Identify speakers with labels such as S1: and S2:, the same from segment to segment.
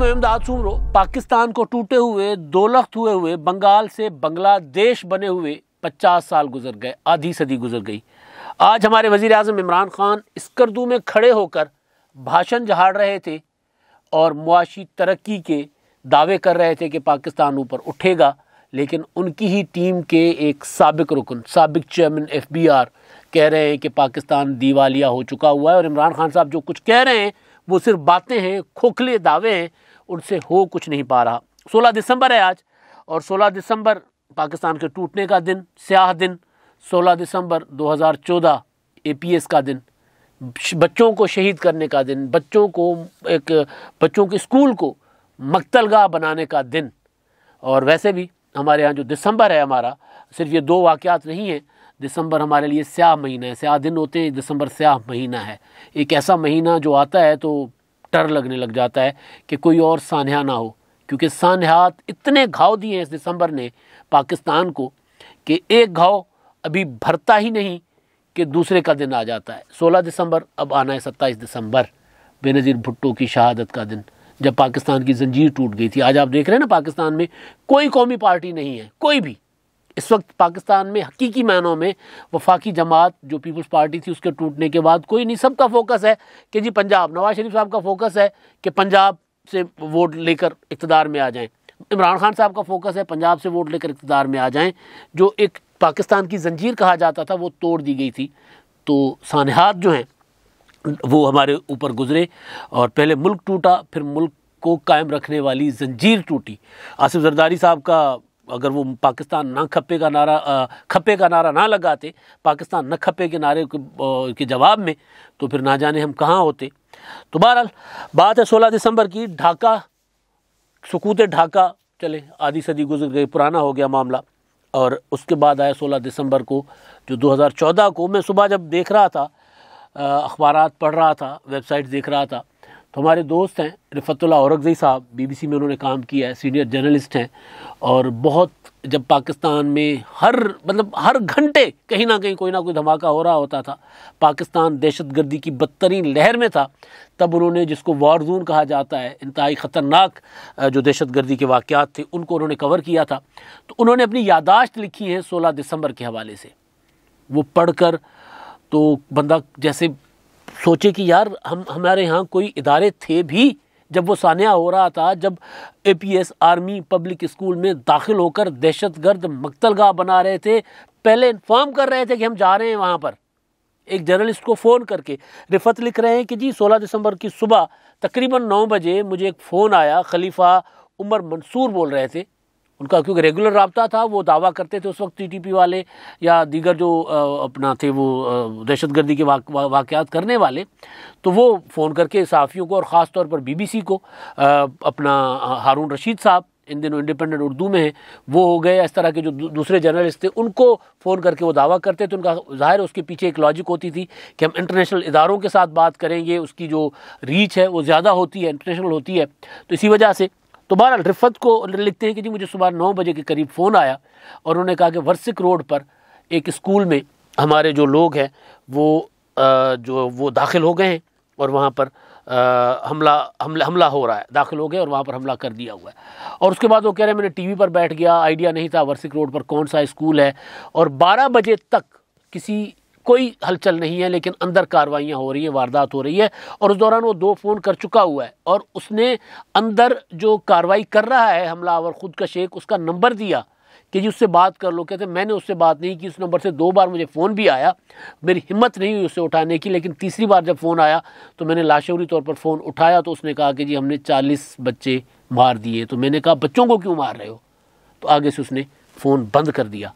S1: मैं इमदाद सुमरो। पाकिस्तान को टूटे हुए, दो लख्त हुए हुए, बंगाल से बांग्लादेश बने हुए 50 साल गुजर गए, आधी सदी गुजर गई। आज हमारे वज़ीर आज़म इमरान खान स्कर्दू में खड़े होकर भाषण झाड़ रहे थे और मुआशी तरक्की के दावे कर रहे थे कि पाकिस्तान ऊपर उठेगा, लेकिन उनकी ही टीम के एक साबिक रुकन, साबिक चेयरमैन FBR कह रहे हैं कि पाकिस्तान दिवालिया हो चुका हुआ है। और इमरान खान साहब जो कुछ कह रहे हैं वो सिर्फ बातें हैं, खोखले दावे हैं, उनसे हो कुछ नहीं पा रहा। 16 दिसंबर है आज, और 16 दिसंबर पाकिस्तान के टूटने का दिन, स्याह दिन। 16 दिसंबर 2014 APS का दिन, बच्चों को शहीद करने का दिन, बच्चों के स्कूल को मकतलगाह बनाने का दिन। और वैसे भी हमारे यहाँ जो दिसंबर है हमारा, सिर्फ ये दो वाक़यात नहीं है। दिसंबर हमारे लिए स्याह महीना है, स्याह दिन होते हैं, दिसंबर स्याह महीना है। एक ऐसा महीना जो आता है तो डर लगने लग जाता है कि कोई और सान्हा ना हो, क्योंकि सान्हात इतने घाव दिए हैं इस दिसंबर ने पाकिस्तान को कि एक घाव अभी भरता ही नहीं कि दूसरे का दिन आ जाता है। 16 दिसंबर अब आना है 27 दिसंबर, बेनज़ीर भुट्टो की शहादत का दिन, जब पाकिस्तान की जंजीर टूट गई थी। आज आप देख रहे हैं ना, पाकिस्तान में कोई कौमी पार्टी नहीं है, कोई भी। इस वक्त पाकिस्तान में हकीकी मायनों में वफाकी जमात जो पीपल्स पार्टी थी उसके टूटने के बाद कोई नहीं। सबका फोकस है कि जी पंजाब, नवाज शरीफ साहब का फोकस है कि पंजाब से वोट लेकर इक़्तिदार में आ जाएं। इमरान खान साहब का फोकस है पंजाब से वोट लेकर इक़्तिदार में आ जाएं। जो एक पाकिस्तान की जंजीर कहा जाता था वो तोड़ दी गई थी। तो सानहात जो हैं वो हमारे ऊपर गुजरे, और पहले मुल्क टूटा, फिर मुल्क को कायम रखने वाली जंजीर टूटी। आसिफ जरदारी साहब का अगर वो पाकिस्तान ना खप्पे का नारा ना लगाते, पाकिस्तान न खप्पे के नारे के जवाब में, तो फिर ना जाने हम कहाँ होते। तो बहरहाल बात है 16 दिसंबर की। ढाका, सुकूत ढाका, चले आधी सदी गुजर गई, पुराना हो गया मामला। और उसके बाद आया 16 दिसंबर को, जो 2014 को। मैं सुबह जब देख रहा था, अखबारात पढ़ रहा था, वेबसाइट देख रहा था, तो हमारे दोस्त हैं रिफतुल्लाह औरकज़ई साहब, BBC में उन्होंने काम किया है, सीनियर जर्नलिस्ट हैं। और बहुत, जब पाकिस्तान में हर घंटे कहीं ना कहीं कोई ना कोई धमाका हो रहा होता था, पाकिस्तान दहशतगर्दी की बदतरीन लहर में था, तब उन्होंने, जिसको वॉर जोन कहा जाता है, इंतहाई ख़तरनाक जो दहशतगर्दी के वाक़यात थे, उनको उन्होंने कवर किया था। तो उन्होंने अपनी यादाश्त लिखी है 16 दिसंबर के हवाले से। वो पढ़कर तो बंदा जैसे सोचे कि यार हमारे यहाँ कोई इदारे थे भी जब वो सान्या हो रहा था, जब APS आर्मी पब्लिक स्कूल में दाखिल होकर दहशतगर्द मकतलगाह बना रहे थे, पहले इन्फॉर्म कर रहे थे कि हम जा रहे हैं वहाँ पर। एक जर्नलिस्ट को फ़ोन करके रिफत लिख रहे हैं कि जी 16 दिसंबर की सुबह तकरीबन 9 बजे मुझे एक फ़ोन आया, खलीफा उमर मंसूर बोल रहे थे, उनका क्योंकि रेगुलर रब्ता था, वो दावा करते थे उस वक्त TTP वाले या दीगर जो अपना थे वो दहशतगर्दी के वाक़यात करने वाले, तो वो फ़ोन करके सहाफ़ियों को और ख़ास तौर पर BBC को, अपना हारून रशीद साहब इन दिनों इंडिपेंडेंट उर्दू में है, वो हो गए, इस तरह के जो दूसरे जर्नलिस्ट थे, उनको फ़ोन करके वो दावा करते थे। उनका ज़ाहिर है उसके पीछे एक लॉजिक होती थी कि हम इंटरनेशनल इदारों के साथ बात करेंगे, उसकी जो रीच है वो ज़्यादा होती है, इंटरनेशनल होती है, तो इसी वजह से। तो बहरहाल रिफत को लिखते हैं कि जी मुझे सुबह 9 बजे के करीब फ़ोन आया, और उन्होंने कहा कि वर्सिक रोड पर एक स्कूल में हमारे जो लोग हैं वो दाखिल हो गए हैं, और वहाँ पर हमला हो रहा है, दाखिल हो गए और वहाँ पर हमला कर दिया हुआ है। और उसके बाद वो कह रहे हैं मैंने TV पर बैठ गया, आइडिया नहीं था वर्सिक रोड पर कौन सा स्कूल है, और 12 बजे तक कोई हलचल नहीं है, लेकिन अंदर कार्रवाइयाँ हो रही हैं, वारदात हो रही है। और उस दौरान वो 2 फ़ोन कर चुका हुआ है, और उसने अंदर जो कार्रवाई कर रहा है हमलावर खुद का शेख, उसका नंबर दिया कि जी उससे बात कर लो। कहते मैंने उससे बात नहीं की, उस नंबर से 2 बार मुझे फ़ोन भी आया, मेरी हिम्मत नहीं हुई उससे उठाने की, लेकिन तीसरी बार जब फ़ोन आया तो मैंने लाशौरी तौर पर फ़ोन उठाया। तो उसने कहा कि जी हमने 40 बच्चे मार दिए। तो मैंने कहा बच्चों को क्यों मार रहे हो? तो आगे से उसने फ़ोन बंद कर दिया।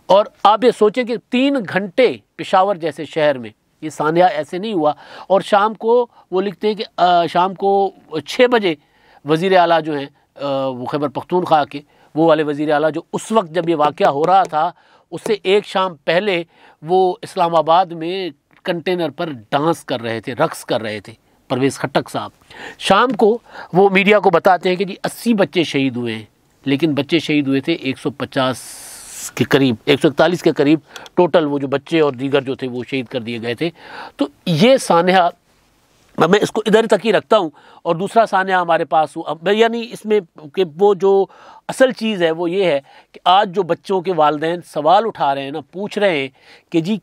S1: और आप ये सोचें कि 3 घंटे पेशावर जैसे शहर में ये सान्या ऐसे नहीं हुआ। और शाम को वो लिखते हैं कि शाम को 6 बजे वज़ीर आला जो हैं वो खैबर पख्तूनख्वा के वो वाले वज़ीर आला जो उस वक्त जब ये वाक़या हो रहा था उससे एक शाम पहले वो इस्लामाबाद में कंटेनर पर डांस कर रहे थे, रक्स कर रहे थे, परवेज़ खट्टक साहब। शाम को वो मीडिया को बताते हैं कि जी 80 बच्चे शहीद हुए हैं, लेकिन बच्चे शहीद हुए थे 150 के करीब, 141 के करीब टोटल वो जो बच्चे और दीगर जो थे वो शहीद कर दिए गए थे। तो ये सान्हा मैं इसको इधर तक ही रखता हूँ। और दूसरा सान्या हमारे पास अब यानी इसमें कि वो जो असल चीज़ है वो ये है कि आज जो बच्चों के वालिदैन सवाल उठा रहे हैं ना, पूछ रहे हैं कि जी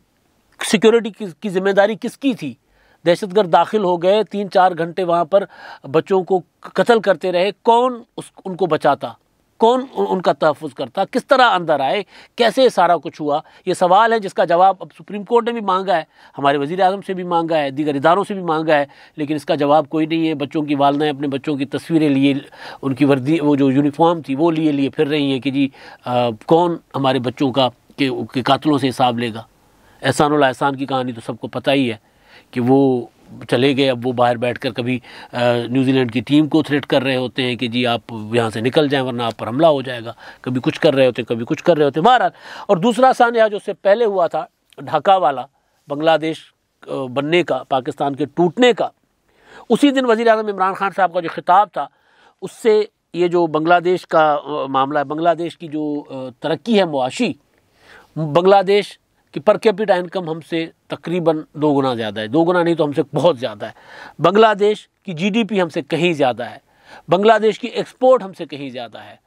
S1: सिक्योरिटी की जिम्मेदारी किसकी थी, दहशतगर्द दाखिल हो गए, 3-4 घंटे वहाँ पर बच्चों को कत्ल करते रहे, कौन उनको बचाता, कौन उनका तहफ़्फ़ुज़ करता, किस तरह अंदर आए, कैसे सारा कुछ हुआ, ये सवाल है जिसका जवाब अब सुप्रीम कोर्ट ने भी मांगा है, हमारे वज़ीर आज़म से भी मांगा है, दीगर इदारों से भी मांगा है, लेकिन इसका जवाब कोई नहीं है। बच्चों की वालिदाएँ अपने बच्चों की तस्वीरें लिए, उनकी वर्दी, वो जो यूनिफॉर्म थी वो लिए फिर रही हैं कि जी कौन हमारे बच्चों का के कातलों से हिसाब लेगा। एहसानुल एहसान की कहानी तो सबको पता ही है कि वो चले गए, अब वो बाहर बैठकर कभी न्यूजीलैंड की टीम को थ्रेट कर रहे होते हैं कि जी आप यहाँ से निकल जाएं वरना आप पर हमला हो जाएगा, कभी कुछ कर रहे होते, कभी कुछ कर रहे होते, बहरहाल। और दूसरा सान्या जो उससे पहले हुआ था, ढाका वाला, बांग्लादेश बनने का, पाकिस्तान के टूटने का, उसी दिन वज़ीर आज़म इमरान खान साहब का जो खिताब था उससे ये जो बांग्लादेश का मामला है, बांग्लादेश की जो तरक्की है मुआशी, बांग्लादेश कि पर कैपिटा इनकम हमसे तकरीबन 2 गुना ज़्यादा है, 2 गुना नहीं तो हमसे बहुत ज़्यादा है। बांग्लादेश की जीडीपी हमसे कहीं ज़्यादा है, बांग्लादेश की एक्सपोर्ट हमसे कहीं ज़्यादा है।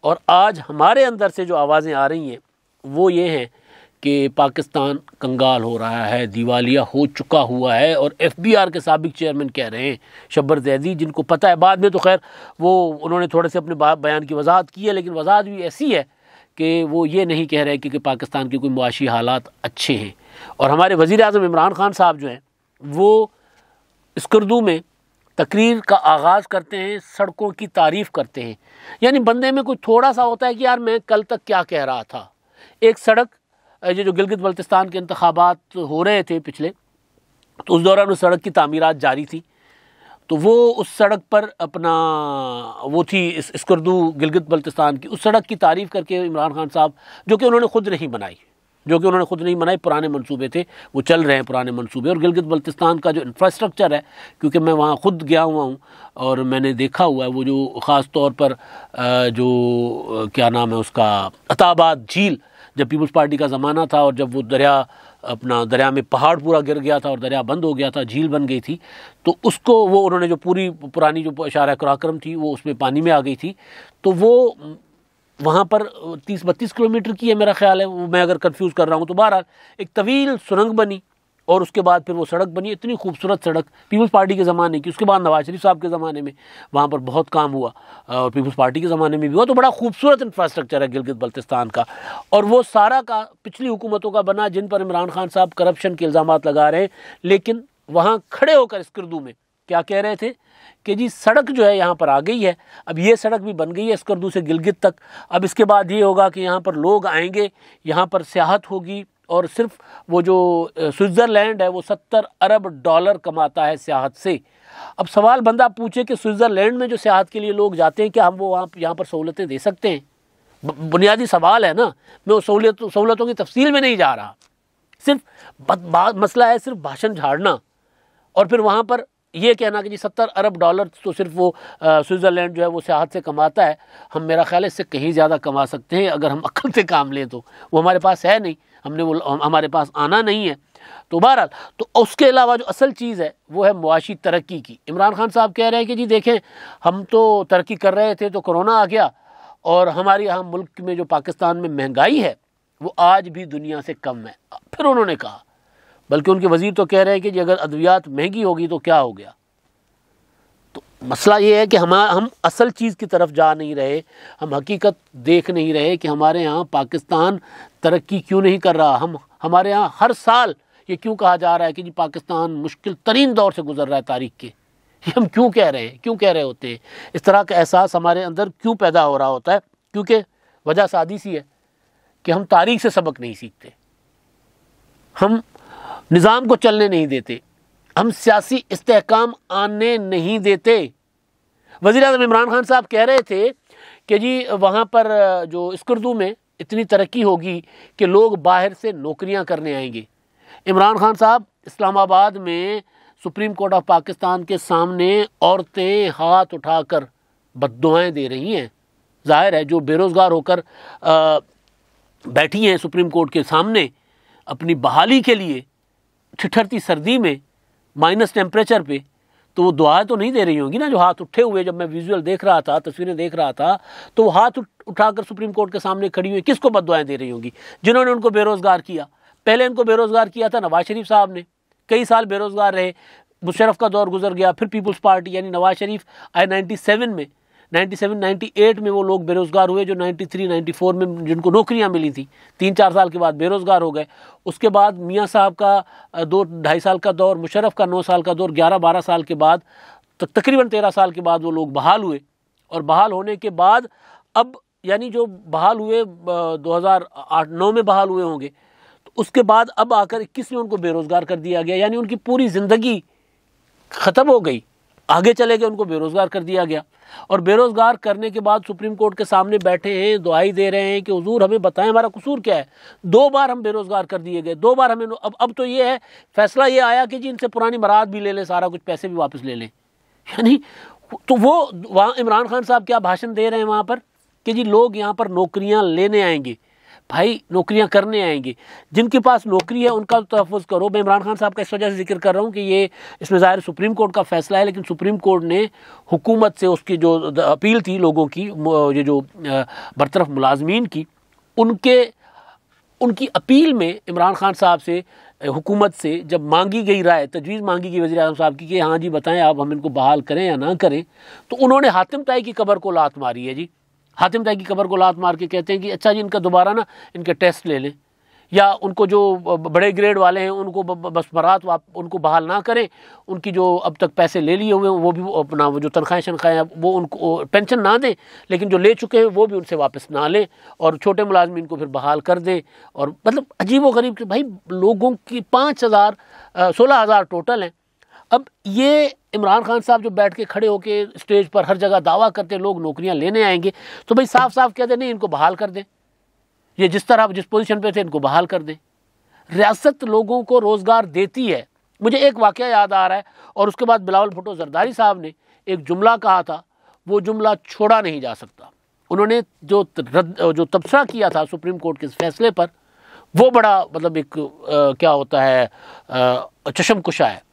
S1: और आज हमारे अंदर से जो आवाज़ें आ रही हैं वो ये हैं कि पाकिस्तान कंगाल हो रहा है, दिवालिया हो चुका हुआ है। और FBR के साबिक चेयरमैन कह रहे हैं, शब्बर ज़ैदी, जिनको पता है, बाद में तो खैर वो उन्होंने थोड़े से अपने बयान की वजाहत की है, लेकिन वजाहत भी ऐसी है कि वो ये नहीं कह रहे कि पाकिस्तान के कोई मुआशी हालात अच्छे हैं। और हमारे वज़ीर आज़म इमरान खान साहब जो हैं वो स्कर्दू में तकरीर का आगाज़ करते हैं, सड़कों की तारीफ़ करते हैं। यानी बंदे में कोई थोड़ा सा होता है कि यार मैं कल तक क्या कह रहा था। एक सड़क ये जो गिलगित बल्तिस्तान के इंतखाबात हो रहे थे पिछले, तो उस दौरान उस सड़क की तामीरात जारी थी, तो वो उस सड़क पर अपना वो थी स्कर्दू गिलगित बल्तिस्तान की, उस सड़क की तारीफ़ करके इमरान खान साहब, जो कि उन्होंने ख़ुद नहीं बनाई, पुराने मंसूबे थे, वो चल रहे हैं पुराने मंसूबे। और गिलगित बल्तिस्तान का जो इंफ्रास्ट्रक्चर है, क्योंकि मैं वहाँ ख़ुद गया हुआ हूँ और मैंने देखा हुआ है, वो जो ख़ास तौर पर जो क्या नाम है उसका, अताबाद झील, जब पीपल्स पार्टी का ज़माना था और जब वो दरिया में पहाड़ पूरा गिर गया था और दरिया बंद हो गया था, झील बन गई थी, तो उसको वो उन्होंने जो पूरी पुरानी जो शारा कराक्रम थी वो उसमें पानी में आ गई थी। तो वो वहाँ पर 30-32 किलोमीटर की है मेरा ख्याल है, वो मैं अगर कंफ्यूज कर रहा हूँ तो। बहरहाल एक तवील सुरंग बनी और उसके बाद फिर वो सड़क बनी, इतनी खूबसूरत सड़क पीपल्स पार्टी के ज़माने की। उसके बाद नवाज शरीफ साहब के ज़माने में वहाँ पर बहुत काम हुआ और पीपल्स पार्टी के ज़माने में भी हुआ। तो बड़ा खूबसूरत इंफ्रास्ट्रक्चर है गिलगित बल्तिस्तान का, और वो सारा का पिछली हुकूमतों का बना, जिन पर इमरान खान साहब करप्शन के इल्ज़ामात लगा रहे हैं। लेकिन वहाँ खड़े होकर स्कर्दू में क्या कह रहे थे कि जी सड़क जो है यहाँ पर आ गई है, अब ये सड़क भी बन गई है स्कर्दू से गिलगित तक। अब इसके बाद ये होगा कि यहाँ पर लोग आएंगे, यहाँ पर सियाहत होगी, और सिर्फ वो जो स्विट्ज़रलैंड है वो $70 अरब कमाता है सियाहत से। अब सवाल बंदा पूछे कि स्विट्ज़रलैंड में जो सियाहत के लिए लोग जाते हैं, क्या हम वो यहाँ पर सहूलतें दे सकते हैं? बुनियादी सवाल है ना। मैं वो सहूलतों की तफसील में नहीं जा रहा, सिर्फ मसला है सिर्फ भाषण झाड़ना और फिर वहाँ पर ये कहना कि जी $70 अरब तो सिर्फ वो स्विट्ज़रलैंड जो है वो सियाहत से कमाता है। हम मेरा ख्याल है इससे कहीं ज़्यादा कमा सकते हैं अगर हम अक्ल से काम लें, तो वो हमारे पास है नहीं, हमारे पास आना नहीं है। तो बहरहाल, तो उसके अलावा जो असल चीज़ है वो है मुआशी तरक्की की। इमरान खान साहब कह रहे हैं कि जी देखें, हम तो तरक्की कर रहे थे तो कोरोना आ गया, और हमारे यहाँ मुल्क में जो पाकिस्तान में महंगाई है वो आज भी दुनिया से कम है। फिर उन्होंने कहा, बल्कि उनके वज़ीर तो कह रहे हैं कि जी अगर अद्वियात महंगी होगी तो क्या हो गया। तो मसला ये है कि हम असल चीज़ की तरफ जा नहीं रहे, हम हकीकत देख नहीं रहे कि हमारे यहाँ पाकिस्तान तरक्की क्यों नहीं कर रहा। हमारे यहाँ हर साल ये क्यों कहा जा रहा है कि जी पाकिस्तान मुश्किल तरीन दौर से गुजर रहा है तारीख़ के। ये हम क्यों कह रहे होते हैं? इस तरह का एहसास हमारे अंदर क्यों पैदा हो रहा होता है? क्योंकि वजह सादी सी है कि हम तारीख़ से सबक नहीं सीखते, हम निज़ाम को चलने नहीं देते, हम सियासी इस्तेहकाम आने नहीं देते। वज़ीर आज़म इमरान खान साहब कह रहे थे कि जी वहाँ पर जो स्कर्दू में इतनी तरक्की होगी कि लोग बाहर से नौकरियाँ करने आएंगे। इमरान खान साहब इस्लामाबाद में सुप्रीम कोर्ट ऑफ पाकिस्तान के सामने औरतें हाथ उठाकर बद्दुआएं दे रही हैं। जाहिर है जो बेरोज़गार होकर बैठी हैं सुप्रीम कोर्ट के सामने अपनी बहाली के लिए ठिठरती सर्दी में माइनस टेम्परेचर पे, तो वो दुआएं तो नहीं दे रही होंगी ना, जो हाथ उठे हुए, जब मैं विजुअल देख रहा था, तस्वीरें देख रहा था, तो वो हाथ उठाकर सुप्रीम कोर्ट के सामने खड़ी हुई किसको बद्दुआएं दे रही होंगी? जिन्होंने उनको बेरोजगार किया। पहले इनको बेरोजगार किया था नवाज शरीफ साहब ने, कई साल बेरोजगार रहे, मुशर्रफ का दौर गुजर गया, फिर पीपल्स पार्टी यानी नवाज शरीफ आए 97 में, 98 में वो लोग बेरोजगार हुए जो 93 94 में जिनको नौकरियां मिली थी, 3-4 साल के बाद बेरोजगार हो गए। उसके बाद मियां साहब का 2-2.5 साल का दौर, मुशर्रफ का 9 साल का दौर, 11-12 साल के बाद तकरीबन 13 साल के बाद वो लोग बहाल हुए। और बहाल होने के बाद अब यानी जो बहाल हुए 2008-9 में बहाल हुए होंगे, तो उसके बाद अब आकर 21 में उनको बेरोजगार कर दिया गया, यानी उनकी पूरी ज़िंदगी ख़त्म हो गई, आगे चले गए, उनको बेरोजगार कर दिया गया। और बेरोजगार करने के बाद सुप्रीम कोर्ट के सामने बैठे हैं, दुआई दे रहे हैं कि हुजूर हमें बताएं हमारा कसूर क्या है। 2 बार हम बेरोजगार कर दिए गए, 2 बार हमें अब तो ये है, फैसला ये आया कि जी इनसे पुरानी मराद भी ले लें, सारा कुछ पैसे भी वापस ले लें। यानी तो वो वहाँ इमरान खान साहब क्या भाषण दे रहे हैं वहाँ पर कि जी लोग यहाँ पर नौकरियाँ लेने आएंगे। भाई नौकरियां करने आएंगे, जिनके पास नौकरी है उनका तो तहफ़्फ़ुज़ करो। मैं इमरान खान साहब का इस वजह से जिक्र कर रहा हूँ कि ये इसमें ज़ाहिर सुप्रीम कोर्ट का फैसला है, लेकिन सुप्रीम कोर्ट ने हुकूमत से उसकी जो अपील थी लोगों की, ये जो बरतरफ मुलाजमीन की, उनकी अपील में इमरान खान साहब से, हुकूमत से जब मांगी गई राय, तजवीज़ मांगी गई वज़ीर आज़म साहब की कि हाँ जी बताएं आप हम इनको बहाल करें या ना करें, तो उन्होंने हातिम ताई की कब्र को लात मारी है जी। हातिम ताई की कब्र को लात मार के कहते हैं कि अच्छा जी इनका दोबारा ना इनके टेस्ट ले लें, या उनको जो बड़े ग्रेड वाले हैं उनको बस बरात उनको बहाल ना करें, उनकी जो अब तक पैसे ले लिए हुए हैं वो भी अपना वो जो तनख्वाहें शनख्वाहें वो उनको पेंशन ना दें, लेकिन जो ले चुके हैं वो भी उनसे वापस ना लें, और छोटे मुलाजमीन को फिर बहाल कर दें। और मतलब अजीब व गरीब कि भाई लोगों की 16,000 टोटल हैं। अब ये इमरान खान साहब जो बैठ के खड़े होके स्टेज पर हर जगह दावा करते लोग नौकरियां लेने आएंगे, तो भाई साफ साफ कह दें नहीं इनको बहाल कर दें, ये जिस तरह जिस पोजीशन पे थे इनको बहाल कर दें। रियासत लोगों को रोज़गार देती है। मुझे एक वाक़या याद आ रहा है, और उसके बाद बिलावल भुट्टो जरदारी साहब ने एक जुमला कहा था, वो जुमला छोड़ा नहीं जा सकता। उन्होंने जो तबसरा किया था सुप्रीम कोर्ट के फैसले पर, वो बड़ा मतलब एक क्या होता है चशमकुशा है।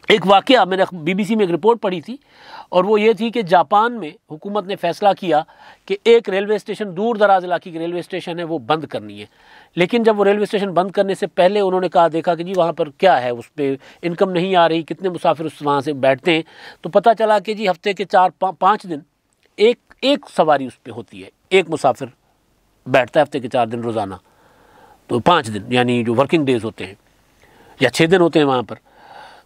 S1: एक वाक़या मैंने BBC में एक रिपोर्ट पढ़ी थी, और वो ये थी कि जापान में हुकूमत ने फ़ैसला किया कि एक रेलवे स्टेशन, दूर दराज इलाके की रेलवे स्टेशन है, वो बंद करनी है। लेकिन जब वो रेलवे स्टेशन बंद करने से पहले उन्होंने देखा कि जी वहाँ पर क्या है, उस पर इनकम नहीं आ रही, कितने मुसाफिर उस वहाँ से बैठते हैं, तो पता चला कि जी हफ्ते के 4-5 दिन एक सवारी उस पर होती है, एक मुसाफिर बैठता है हफ्ते के 4 दिन रोज़ाना, तो 5 दिन यानी जो वर्किंग डेज़ होते हैं, या 6 दिन होते हैं वहाँ पर,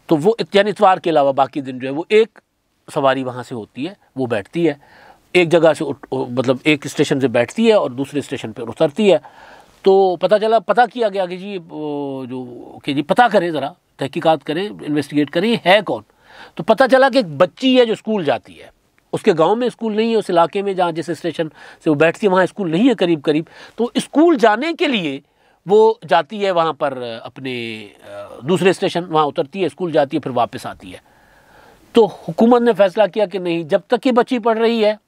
S1: तो वो यानी इतवार के अलावा बाकी दिन जो है वो एक सवारी वहाँ से होती है, वो बैठती है एक जगह से, मतलब एक स्टेशन से बैठती है और दूसरे स्टेशन पर उतरती है। तो पता किया गया कि जी पता करें, ज़रा तहकीकात करें, इन्वेस्टिगेट करें है कौन। तो पता चला कि एक बच्ची है जो स्कूल जाती है, उसके गांव में स्कूल नहीं है, उस इलाके में जहाँ जिस स्टेशन से वो बैठती है वहाँ स्कूल नहीं है करीब, तो स्कूल जाने के लिए वो जाती है वहाँ पर अपने दूसरे स्टेशन, वहाँ उतरती है, स्कूल जाती है, फिर वापस आती है। तो हुकूमत ने फैसला किया कि नहीं, जब तक ये बच्ची पढ़ रही है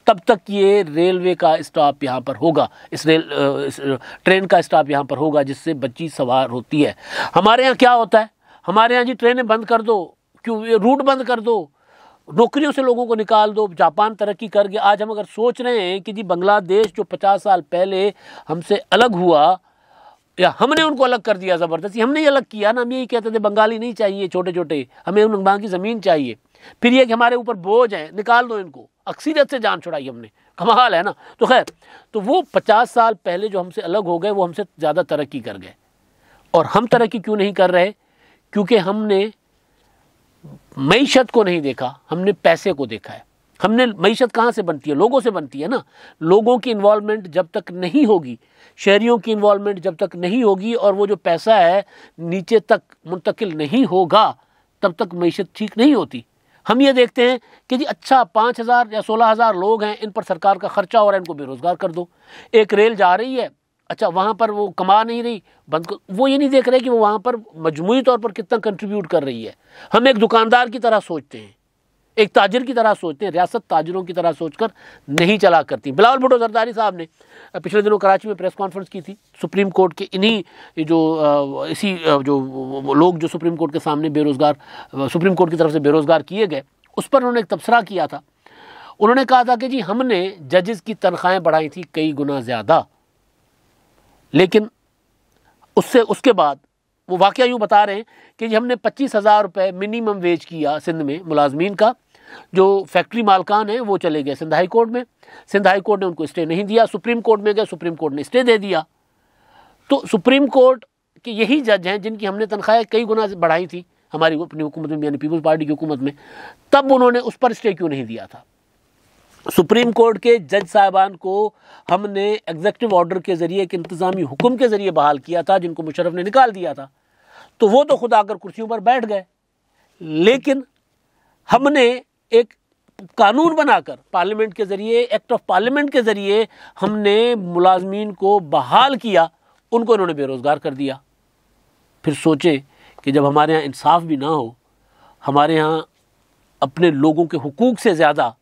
S1: तब तक ये रेलवे का स्टॉप यहाँ पर होगा, इस ट्रेन का स्टॉप यहाँ पर होगा जिससे बच्ची सवार होती है। हमारे यहाँ क्या होता है, हमारे यहाँ जी ट्रेनें बंद कर दो, क्यों रूट बंद कर दो, नौकरियों से लोगों को निकाल दो। जापान तरक्की कर गया। आज हम अगर सोच रहे हैं कि जी बांग्लादेश जो 50 साल पहले हमसे अलग हुआ, या हमने उनको अलग कर दिया ज़बरदस्ती, हमने ही अलग किया ना, हम यही कहते थे बंगाली नहीं चाहिए छोटे छोटे, हमें उन वहाँ की ज़मीन चाहिए, फिर ये कि हमारे ऊपर बोझ है, निकाल दो इनको, अक्सरियत से जान छुड़ाई हमने, कमाल है ना। तो खैर, तो वो 50 साल पहले जो हमसे अलग हो गए वो हमसे ज़्यादा तरक्की कर गए। और हम तरक्की क्यों नहीं कर रहे? क्योंकि हमने मईशत को नहीं देखा, हमने पैसे को देखा है। हमने मईशत कहाँ से बनती है? लोगों से बनती है ना। लोगों की इन्वॉल्वमेंट जब तक नहीं होगी, शहरियों की इन्वॉल्वमेंट जब तक नहीं होगी, और वो जो पैसा है नीचे तक मुंतकिल नहीं होगा, तब तक मईशत ठीक नहीं होती। हम ये देखते हैं कि जी अच्छा 5,000 या 16,000 लोग हैं, इन पर सरकार का खर्चा हो रहा है, इनको बेरोज़गार कर दो। एक रेल जा रही है, अच्छा वहाँ पर वो कमा नहीं रही, बंद कर। वो ये नहीं देख रहे कि वो वहाँ पर मजमूई तौर पर कितना कंट्रीब्यूट कर रही है। हम एक दुकानदार की तरह सोचते हैं एक ताजिर की तरह सोचते हैं, रियासत ताजिरों की तरह सोचकर नहीं चला करती। बिलावल भुट्टो जरदारी साहब ने पिछले दिनों कराची में प्रेस कॉन्फ्रेंस की थी। सुप्रीम कोर्ट के इन्हीं जो लोग जो सुप्रीम कोर्ट के सामने बेरोज़गार, सुप्रीम कोर्ट की तरफ से बेरोज़गार किए गए, उस पर उन्होंने एक तबसरा किया था। उन्होंने कहा था कि जी हमने जजेस की तनख्वाहें बढ़ाई थी कई गुना ज़्यादा, लेकिन उसके बाद वो वाक़या यूँ बता रहे हैं कि जी हमने 25,000 रुपये मिनिमम वेज किया सिंध में मुलाजमीन का। जो फैक्ट्री मालकान हैं वो चले गए सिंध हाई कोर्ट में, सिंध हाई कोर्ट ने उनको स्टे नहीं दिया, सुप्रीम कोर्ट में गए, सुप्रीम कोर्ट ने स्टे दे दिया। तो सुप्रीम कोर्ट के यही जज हैं जिनकी हमने तनख्वाहें कई गुना बढ़ाई थी हमारी अपनी हुकूमत में, यानी पीपल्स पार्टी की हुकूमत में, तब उन्होंने उस पर स्टे क्यों नहीं दिया था। सुप्रीम कोर्ट के जज साहिबान को हमने एग्जीक्यूटिव ऑर्डर के ज़रिए, एक इंतज़ामी हुक्म के ज़रिए बहाल किया था, जिनको मुशर्रफ ने निकाल दिया था। तो वो तो खुद आकर कुर्सियों पर बैठ गए, लेकिन हमने एक कानून बनाकर पार्लियामेंट के ज़रिए, एक्ट ऑफ पार्लियामेंट के ज़रिए हमने मुलाजमीन को बहाल किया, उनको इन्होंने बेरोज़गार कर दिया। फिर सोचे कि जब हमारे यहाँ इंसाफ भी ना हो, हमारे यहाँ अपने लोगों के हुकूक से ज़्यादा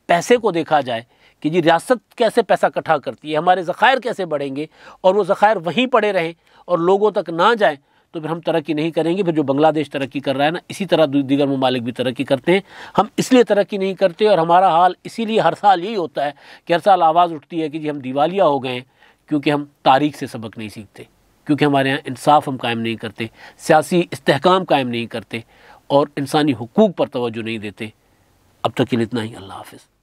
S1: पैसे को देखा जाए कि जी रियासत कैसे पैसा इकट्ठा करती है, हमारे ज़खायर कैसे बढ़ेंगे, और वो ज़खायर वहीं पड़े रहें और लोगों तक ना जाएं, तो फिर हम तरक्की नहीं करेंगे। फिर जो बांग्लादेश तरक्की कर रहा है ना, इसी तरह दीगर ममालिक भी तरक्की करते हैं। हम इसलिए तरक्की नहीं करते, और हमारा हाल इसीलिए हर साल यही होता है कि हर साल आवाज़ उठती है कि जी हम दिवालिया हो गए हैं, क्योंकि हम तारीख से सबक नहीं सीखते, क्योंकि हमारे यहाँ इंसाफ हम कायम नहीं करते, सियासी इस्तेहकाम कायम नहीं करते, और इंसानी हुकूक पर तवज्जो नहीं देते। अब तक के लिए इतना ही। अल्लाह हाफ़िज़।